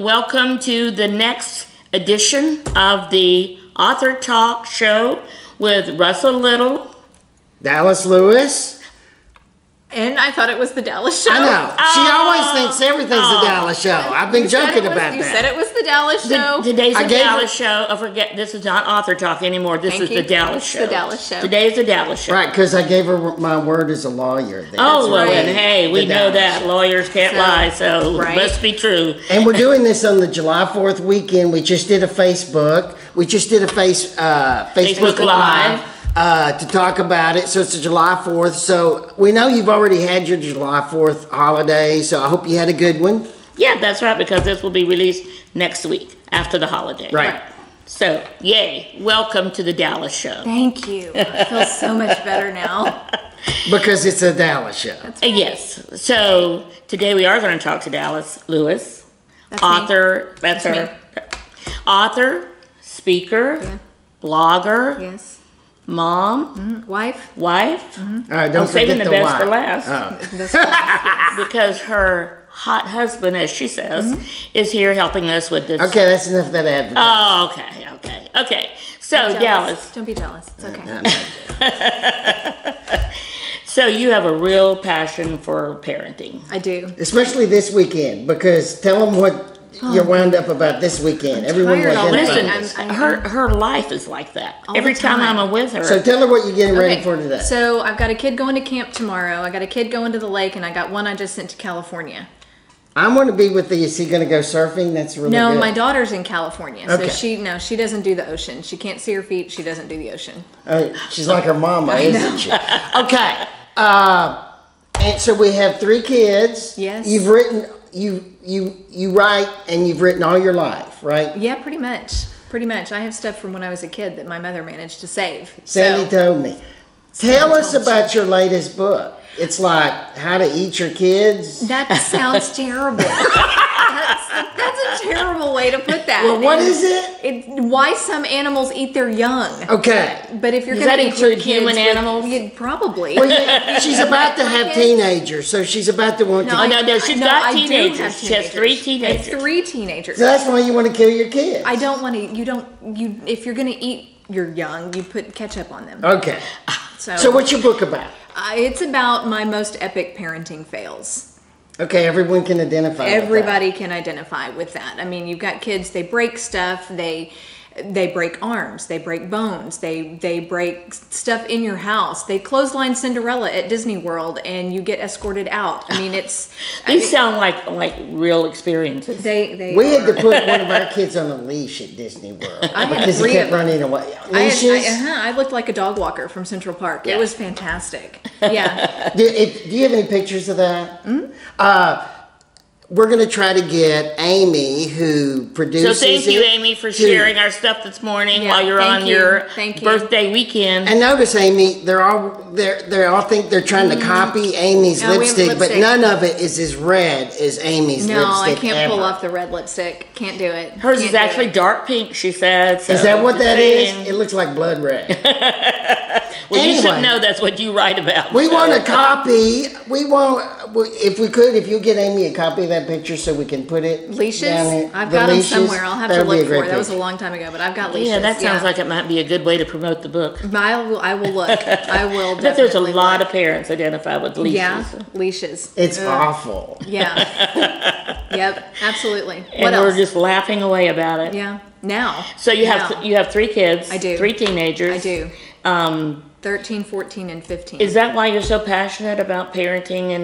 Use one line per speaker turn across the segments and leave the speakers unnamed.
welcome to the next edition of the Author Talk Show with Russell Little,
Dallas Lewis.
And I thought it was the Dallas Show.
I know. She always thinks everything's the Dallas Show. I've been joking about that.
You said it was the Dallas Show.
Today's the Dallas Show. Oh, forget, this is not Author Talk anymore. This is the Dallas Show.
The Dallas Show.
Today is the Dallas Show.
Right, because I gave her my word as a lawyer.
Oh, well, and hey, we know that. Lawyers can't lie, so it must be true.
And we're doing this on the July 4th weekend. We just did a Facebook. We just did a Facebook Live. To talk about it. So it's the July 4th. So we know you've already had your July 4th holiday. So I hope you had a good one.
Yeah, that's right, because this will be released next week after the holiday.
Right.
So, yay. Welcome to the Dallas Show.
Thank you. I feel so much better now.
Because it's a Dallas show.
Yes. So today we are going to talk to Dallas Lewis.
That's
author.
Me.
That's
That's
her. Author, speaker, blogger.
Yes.
Mom,
Wife.
All right, don't
I'm saving
forget
the best for last.
Oh.
Because her hot husband, as she says, is here helping us with this.
Okay, that's enough of that advertising.
Oh, okay. So, Dallas.
Don't be jealous. It's okay.
So you have a real passion for parenting.
I do.
Especially this weekend, because tell them what you're wound up about this weekend. Everyone will identify this.
Her life is like that. Every time I'm with her.
So tell her what you're getting ready for today.
So I've got a kid going to camp tomorrow. I got a kid going to the lake, and I got one I just sent to California.
I'm going to be with you. Is he going to go surfing? That's really good.
No, my daughter's in California, so
Okay.
she doesn't do the ocean. She can't see her feet. She doesn't do the ocean.
She's like her mama, isn't she? Okay. And so we have 3 kids.
Yes.
You've written. You write, and you've written all your life, right?
Yeah, pretty much. Pretty much. I have stuff from when I was a kid that my mother managed to save.
Sandy told me. Tell us about your latest book. It's like How to Eat Your Kids.
That sounds terrible. That's a terrible way to put that.
Well, what is it?
Why some animals eat their young.
Okay.
But if you're
Does
going
that
to
include human animals?
Probably.
Well, yeah, she's about to have teenagers, so she's about to want to.
No, she's got teenagers.
I do have
She has 3 teenagers.
I have 3 teenagers.
So that's why you want to kill your kids.
I don't want to. If you're going to eat your young, you put ketchup on them.
Okay. So what's your book about?
It's about my most epic parenting fails.
Okay, everyone can identify with that.
Everybody can identify with that. I mean, you've got kids, they break stuff, they break arms, they break bones, they break stuff in your house. They clothesline Cinderella at Disney World and you get escorted out. I mean,
These sound like real experiences.
We had to put one of our kids on a leash at Disney World because he kept running away. Leashes?
I looked like a dog walker from Central Park. Yeah. It was fantastic. Yeah.
Do you have any pictures of that? Mm-hmm. We're going to try to get Amy, who produces.
So thank you, Amy, for sharing our stuff this morning while you're on your birthday weekend.
And notice, Amy, they all think they're trying to copy Amy's lipstick, but none of it is as red as Amy's lipstick.
No, I can't pull off the red lipstick. Can't do it.
Hers is actually dark pink, she said. So
is that what that is? It looks like blood red.
Well, anyway, you should know that's what you write about.
We want a copy. If you get Amy a copy of that picture so we can put it
leashes
down there.
I've got them somewhere. I'll have to look for it. That was a long time ago, but I've got leashes.
Yeah, that sounds like it might be a good way to promote the book.
I will look. I will.
But there's a lot of parents identify with leashes.
Yeah, leashes.
It's awful.
Yeah. Yep. Absolutely.
What else? We're just laughing away about it.
Yeah. Now.
So you have 3 kids.
I do.
3 teenagers.
I do. 13, 14, and 15.
Is that why you're so passionate about parenting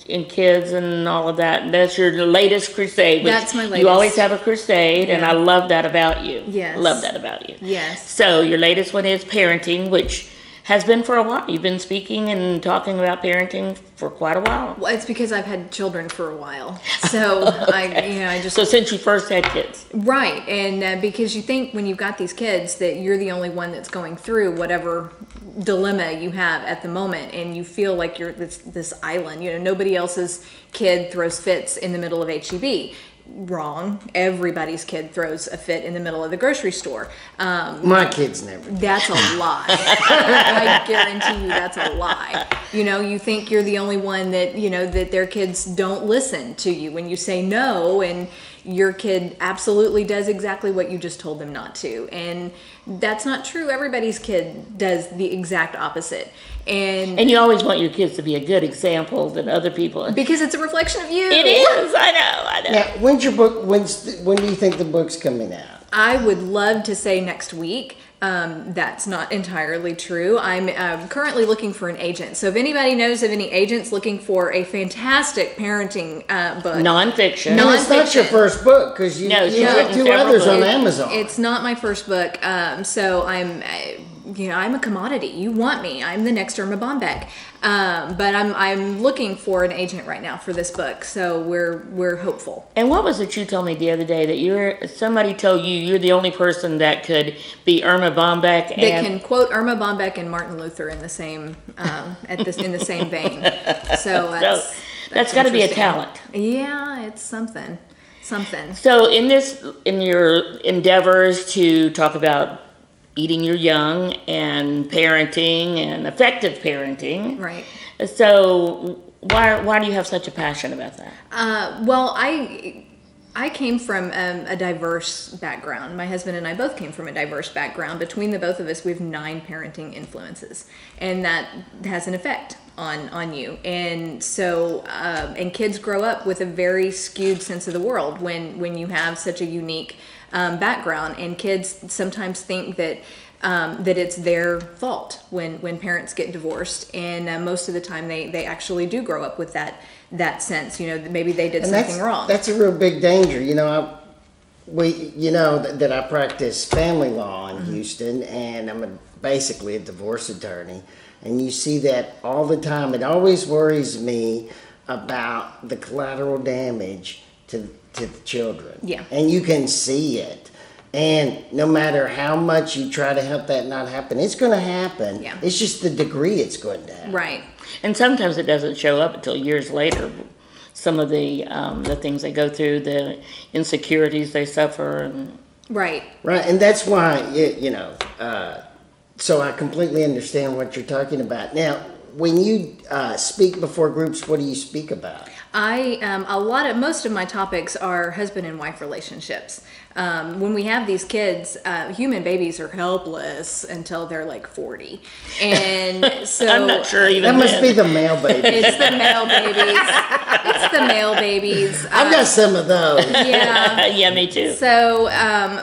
and kids and all of that? That's your latest crusade.
That's my latest.
You always have a crusade, and I love that about you.
Yes.
Love that about you.
Yes.
So your latest one is parenting, which has been for a while. You've been speaking and talking about parenting for quite a while.
Well, it's because I've had children for a while. So I just.
So since you first had kids.
Right. And because you think when you've got these kids that you're the only one that's going through whatever dilemma you have at the moment, and you feel like you're this island. Nobody else's kid throws fits in the middle of HEB. wrong. Everybody's kid throws a fit in the middle of the grocery store.
My kids never.
That's a lie. I guarantee you that's a lie. You know, you think you're the only one that, you know, that their kids don't listen to you when you say no, and your kid absolutely does exactly what you just told them not to. And that's not true. Everybody's kid does the exact opposite. And
you always want your kids to be a good example than other people.
Because it's a reflection of you.
It is. I know.
Now, when's your book? When do you think the book's coming out?
I would love to say next week. That's not entirely true. I'm currently looking for an agent. So if anybody knows of any agents looking for a fantastic parenting book.
Nonfiction.
No, it's not your first book, because you have two others on Amazon.
It's not my first book. So I'm a commodity. You want me. I'm the next Irma Bombeck. But I'm looking for an agent right now for this book. So we're hopeful.
And what was it you told me the other day that somebody told you you're the only person that could be Irma Bombeck
They can quote Irma Bombeck and Martin Luther in the same in the same vein. So
that's got to be a talent.
Yeah, it's something.
So in your endeavors to talk about eating your young and parenting and effective parenting.
Right.
So why do you have such a passion about that?
Well, I came from a diverse background. My husband and I both came from a diverse background. Between the both of us, we have 9 parenting influences, and that has an effect on you. And so, and kids grow up with a very skewed sense of the world when you have such a unique background, and kids sometimes think that it's their fault when parents get divorced, and most of the time they actually do grow up with that sense, you know, that maybe they did something wrong.
That's a real big danger. You know, that I practice family law in Houston, and I'm basically a divorce attorney, and you see that all the time. It always worries me about the collateral damage to the children.
Yeah.
And you can see it. And no matter how much you try to help that not happen, it's going to happen.
Yeah.
It's just the degree it's going to happen.
Right.
And sometimes it doesn't show up until years later. Some of the things they go through, the insecurities they suffer. And
Right.
Right. And that's why, so I completely understand what you're talking about. Now, when you speak before groups, what do you speak about?
Most of my topics are husband and wife relationships. When we have these kids, human babies are helpless until they're like 40. And so
I'm not sure even
that must be the male baby.
It's the male babies.
I've got some of those.
Yeah.
Yeah, me too.
So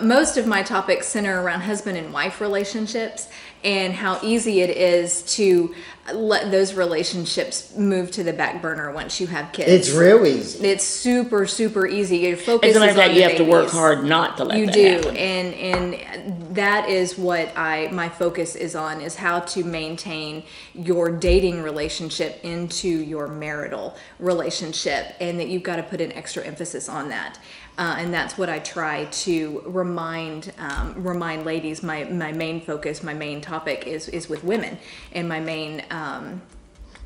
most of my topics center around husband and wife relationships, and how easy it is to let those relationships move to the back burner once you have kids.
It's real easy.
It's super, super easy. Your focus
As a matter
is
of
on
fact,
the
you have to work
babies.
hard not to let
You
that
do,
happen.
and that is what my focus is on, is how to maintain your dating relationship into your marital relationship, and that you've got to put an extra emphasis on that. And that's what I try to remind ladies. My main focus, my main topic is with women, and my main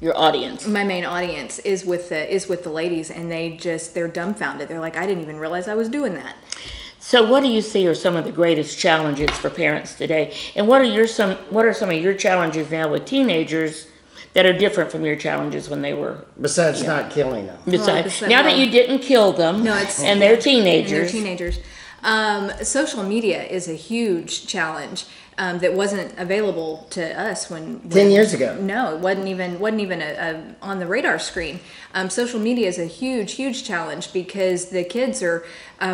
Your audience.
my main audience is with the ladies, and they're dumbfounded. They're like, I didn't even realize I was doing that.
So what do you see are some of the greatest challenges for parents today? And what are some of your challenges now with teenagers that are different from your challenges when they were...
Besides not killing them.
Now that you didn't kill them,
No, it's-
and they're teenagers.
Social media is a huge challenge that wasn't available to us when
10 years ago.
No, it wasn't even on the radar screen. Social media is a huge challenge, because the kids are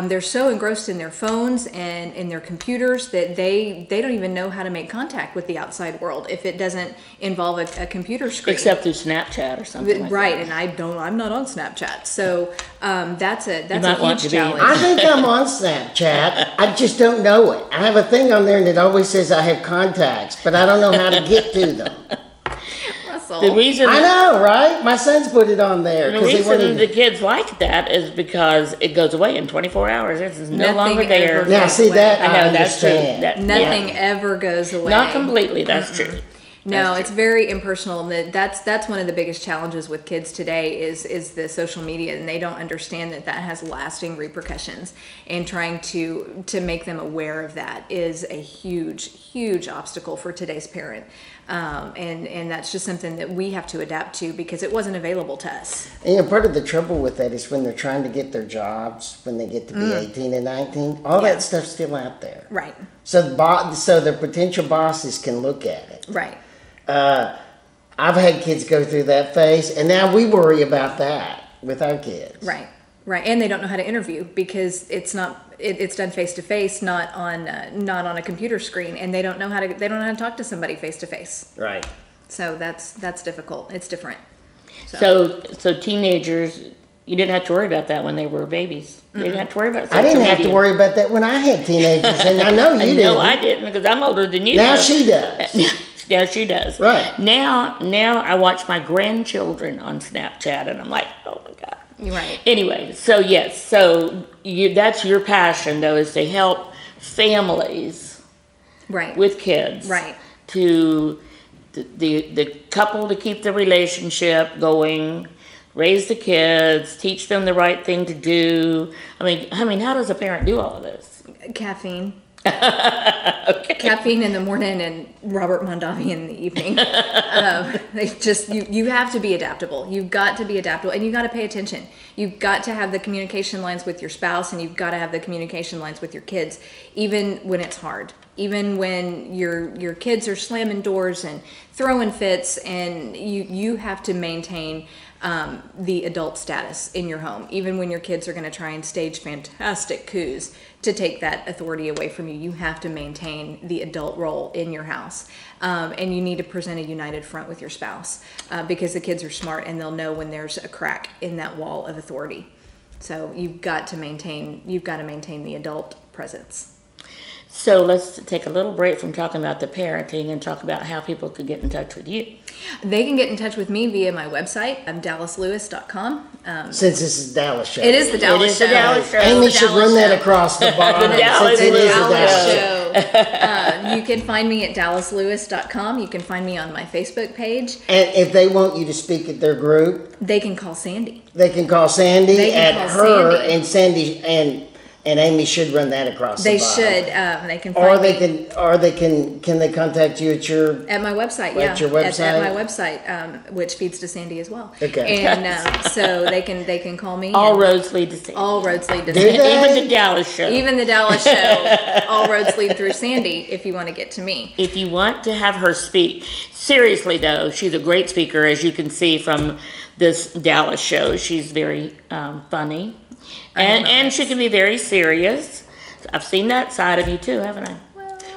they're so engrossed in their phones and in their computers that they don't even know how to make contact with the outside world if it doesn't involve a computer screen.
Except through Snapchat or something like
Right,
that.
and I'm not on Snapchat, so that's a
might want
huge
to be.
challenge.
I think I'm on Snapchat. I just don't know it. I have a thing on there that always says I have contacts, but I don't know how to get to them.
The reason
I know, right? My sons put it on there.
the
'cause they
reason
wanted
the kids like that is because it goes away in 24 hours. It's no
Nothing
longer there.
ever
Now, see that
I
know,
I
that's true.
understand.
That-
Nothing
yeah.
ever goes away.
Not completely, that's true.
No, it's very impersonal, and that's one of the biggest challenges with kids today is the social media, and they don't understand that has lasting repercussions. And trying to make them aware of that is a huge obstacle for today's parent, and that's just something that we have to adapt to because it wasn't available to us.
And part of the trouble with that is when they're trying to get their jobs, when they get to be 18 and 19, all that stuff's still out there.
Right.
So the potential bosses can look at it.
Right.
I've had kids go through that phase, and now we worry about that with our kids.
Right. And they don't know how to interview because it's done face to face, not on a computer screen, and they don't know how to talk to somebody face to face.
Right.
So that's difficult. It's different.
So teenagers, you didn't have to worry about that when they were babies. You didn't have to worry about social
I didn't have
media.
to worry about that when I had teenagers, and I know you didn't.
No, I didn't because I'm older than you.
Now she does.
Now she does.
Right.
Now I watch my grandchildren on Snapchat, and I'm like, oh my God.
Right.
Anyway, so yes, that's your passion though, is to help families
Right.
with kids.
Right.
To the couple to keep the relationship going, raise the kids, teach them the right thing to do. I mean, how does a parent do all of this?
Caffeine.
Okay.
Caffeine in the morning and Robert Mondavi in the evening. You have to be adaptable. You've got to be adaptable, and you've got to pay attention. You've got to have the communication lines with your spouse, and you've got to have the communication lines with your kids, even when it's hard. Even when your kids are slamming doors and throwing fits, and you have to maintain the adult status in your home, even when your kids are going to try and stage fantastic coups to take that authority away from you. You have to maintain the adult role in your house, and you need to present a united front with your spouse because the kids are smart and they'll know when there's a crack in that wall of authority. So you've got to maintain the adult presence.
So let's take a little break from talking about the parenting and talk about how people could get in touch with you.
They can get in touch with me via my website. I'm DallasLewis.com.
Since this is Dallas show.
It is the Dallas show.
Dallas show.
Amy
The
should
Dallas
run that
show.
across the bottom.
The Dallas
since it is a
Dallas
Dallas show.
show. You can find me at DallasLewis.com. You can find me on my Facebook page.
And if they want you to speak at their group,
They can call Sandy.
they can call Sandy
They can
at
call
her,
Sandy.
and Sandy and Amy should run that across
They
the bottom.
should. They can
Or
find
they
me
can they contact you at your
at my website.
At your
At
website?
my website, which feeds to Sandy as well.
Okay.
And so they can call me.
All
and
roads lead to Sandy.
all roads lead to
Do
Sandy.
they?
Even the Dallas show.
Even the Dallas show, all roads lead through Sandy if you want to get to me.
If you want to have her speak, seriously though, she's a great speaker, as you can see from this Dallas show. She's very funny, and she can be very serious. I've seen that side of you too, haven't I?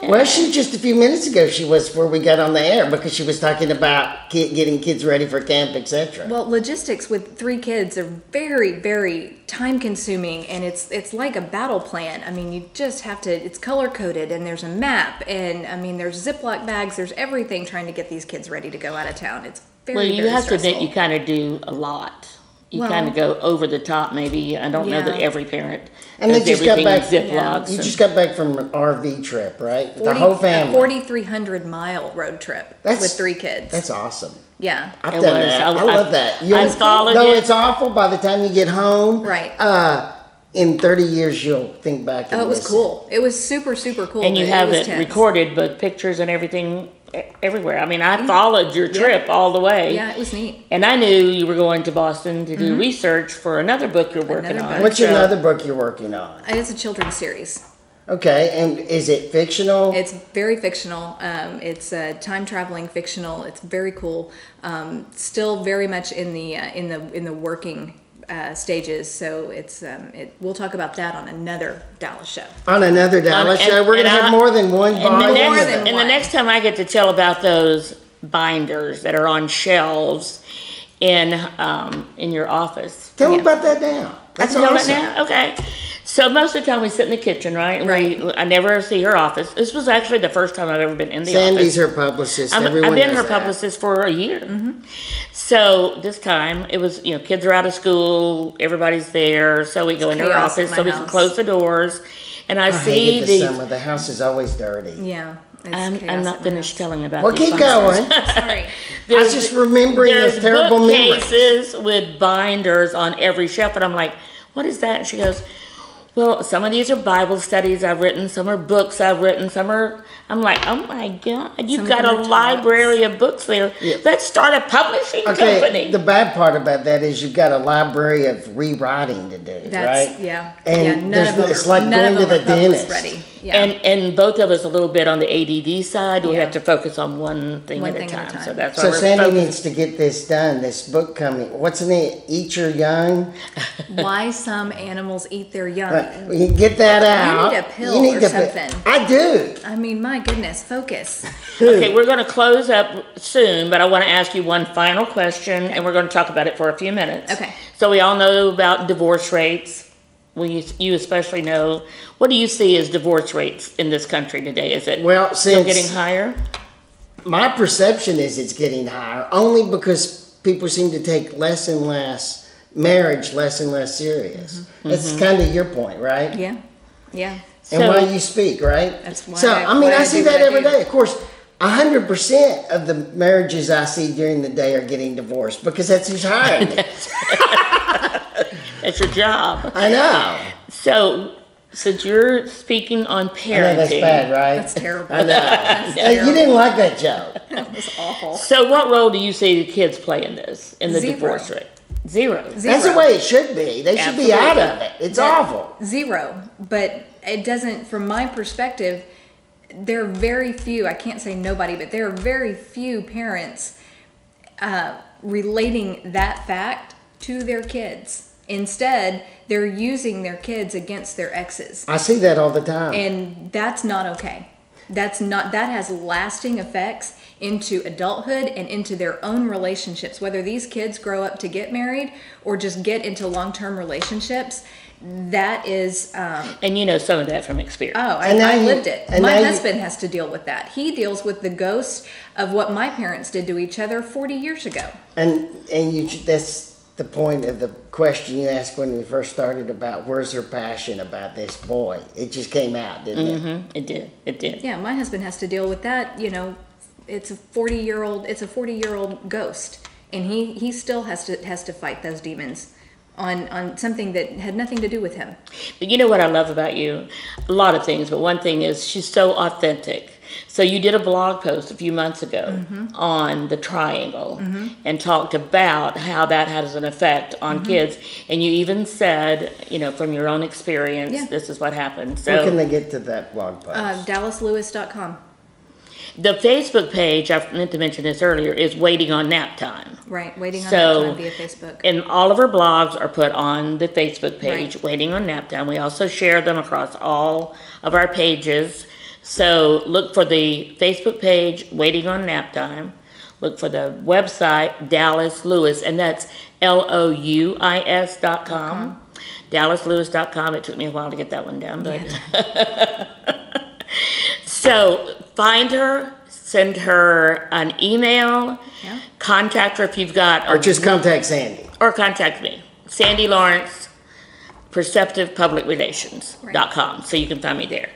Well, just a few minutes ago, she was before we got on the air because she was talking about getting kids ready for camp, etc.
Well, logistics with 3 kids are very, very time consuming, and it's like a battle plan. I mean, you just have to, it's color coded, and there's a map, and I mean, there's Ziploc bags, there's everything trying to get these kids ready to go out of town. It's very,
Well, you
very
have to
stressful.
admit you kind of do a lot. You
Well-
kind of go over the top, maybe. I don't know that
Yeah.
every parent
And
does
they just got
everything in
back.
Ziplocs.
You
and-
just got back from an RV trip, right? The
40
whole
a
family.
4,300 mile road trip with 3 kids.
That's awesome.
Yeah.
I've
It
done
was.
that.
I-
I love that.
I followed
though
it.
it's awful by the time you get home.
Right.
In 30 years, you'll think back. And
Oh, it was
miss
cool. It was super, super cool.
And you
but
have
was
it
tense.
recorded, but pictures and everything everywhere. I mean, I followed your trip all the way.
Yeah, it was neat.
And I knew you were going to Boston to do research for another book you're working
Another
on.
book.
What's
So-
another book you're working on?
It's a children's series.
Okay, and is it fictional?
It's very fictional. It's time traveling fictional. It's very cool. Still very much in the working stages. So we'll talk about that on another Dallas show.
On another Dallas
and-
show, we're going to
and
have
I-
more than one
And
volume.
More than
and the
one.
next time I get to tell about those binders that are on shelves in your office.
Tell me
Yeah.
about that now. That's
I can tell
awesome.
that now? Okay. So most of the time we sit in the kitchen, right? And
Right.
I never see her office. This was actually the first time I've ever been in the
Sandy's
office.
her publicist.
I've
Everyone
been
knows
her
that.
publicist for a year. So this time it was, kids are out of school, everybody's there, so we go into her
chaos
office
at
so
my
we can
house.
close the doors. And I
I
see
hate it this
these.
summer. The house is always dirty.
Yeah.
I'm not finished telling about
Well,
these
keep
fun
going.
Sorry.
I was just remembering those terrible memories.
bookcases with binders on every shelf, and I'm like, what is that? And she goes, well, some of these are Bible studies I've written, some are books I've written, some are, I'm like, oh my God, you've got a library of books there.
Yeah.
Let's start a publishing
Okay,
company.
the bad part about that is you've got a library of rewriting to do, right?
Yeah.
And
none of them
it's
are-
like
none
going
of
to
them
the
are published
dentist.
Ready. Yeah.
And both of us a little bit on the ADD side. We
Yeah.
have to focus on one thing,
One
at,
thing
a time. So that's why
So
we're
Sandy
focused.
needs to get this done, this book coming. What's in it? Eat Your Young?
Why some animals eat their young.
You get that out.
need a pill or something.
I do.
I mean, my goodness, focus.
Okay, we're going to close up soon, but I want to ask you one final question, and we're going to talk about it for a few minutes.
Okay.
So we all know about divorce rates. You especially know. What do you see as divorce rates in this country today? Is it
Well,
still
since
getting higher?
my perception is it's getting higher, only because people seem to take less and less marriage less and less serious. That's kind of your point, right?
Yeah. Yeah.
And
So-
why you speak, right?
That's why
So,
I-
I mean,
why
I
I
see
do
that
what I
every
do.
day. Of course, 100% of the marriages I see during the day are getting divorced because that's who's hiring me.
It's your job.
I know.
So, since you're speaking on
I know
parenting,
that's bad, right?
That's terrible.
I know.
That's
Hey, you
terrible.
didn't like that joke.
That was awful.
so what role do you see the kids play in this, in the
Zero.
divorce rate? Zero.
That's the way it should be. They should be out of it. It's awful.
Zero. But it doesn't, from my perspective, there are very few, I can't say nobody, but there are very few parents relating that fact to their kids. Instead, they're using their kids against their exes.
I see that all the time.
And that's not okay. That has lasting effects into adulthood and into their own relationships. Whether these kids grow up to get married or just get into long-term relationships, that is,
And you know some of that from experience.
And now
I
you-
lived it.
and
My
now you-
husband has to deal with that. He deals with the ghost of what my parents did to each other 40 years ago.
And that's the point of the question you asked when we first started about where's her passion about this boy. It just came out, didn't it?
It did. It did.
Yeah, my husband has to deal with that. You know, it's a 40-year-old ghost, and he still has to fight those demons on something that had nothing to do with him.
But you know what I love about you? A lot of things, but one thing is she's so authentic. So you did a blog post a few months ago on the triangle and talked about how that has an effect on kids. And you even said, you know, from your own experience,
Yeah.
this is what happened.
Where can
So
they get to that blog post?
DallasLewis.com.
the Facebook page, I meant to mention this earlier, is Waiting on Nap Time.
Right, waiting on
So-
that time via Facebook.
And all of our blogs are put on the Facebook page,
Right.
Waiting on Nap Time. We also share them across all of our pages. So look for the Facebook page, Waiting on Nap Time. Look for the website, Dallas Lewis, and that's LOUIS.com. DallasLewis.com. It took me a while to get that one down, but. So find her, send her an email,
Yeah.
contact her if you've got,
Or just contact Sandy.
or contact me, Sandy Lawrence, perceptivepublicrelations.com, so you can find me there.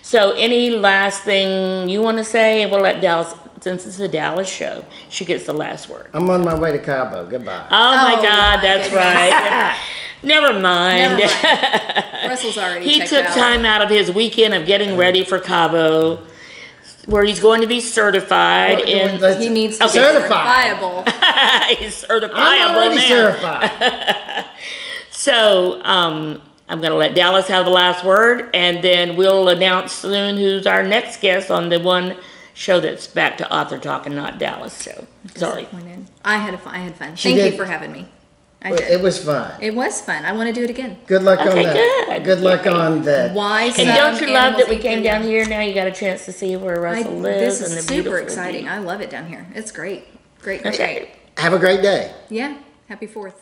So any last thing you want to say? And we'll let Dallas, since it's a Dallas show, she gets the last word.
I'm on my way to Cabo. Goodbye.
Oh my
Oh,
God,
my
that's
goodness.
right. Never mind.
Never mind. Russell's already
He
checked
took
out.
time out of his weekend of getting ready for Cabo, where he's going to be certified in.
He needs to be
Certified.
certifiable.
He's
I'm
certifiable
already
now.
certified.
So I'm going to let Dallas have the last word, and then we'll announce soon who's our next guest on the one show that's back to Author Talk and not Dallas show. Sorry.
Disappointed. I had fun.
She
Thank
did.
you for having me. I
It
did.
was fun.
It was fun. I want to do it again.
Good luck on
Okay,
that.
good.
Luck on that.
Why
And
some
don't you love that
animals
we
eat
came
their
down
young?
here? Now you got a chance to see where Russell lives
This
and the
is super
beautiful
exciting.
view.
I love it down here. It's great. Great.
Okay.
Have a great day.
Yeah. Happy 4th.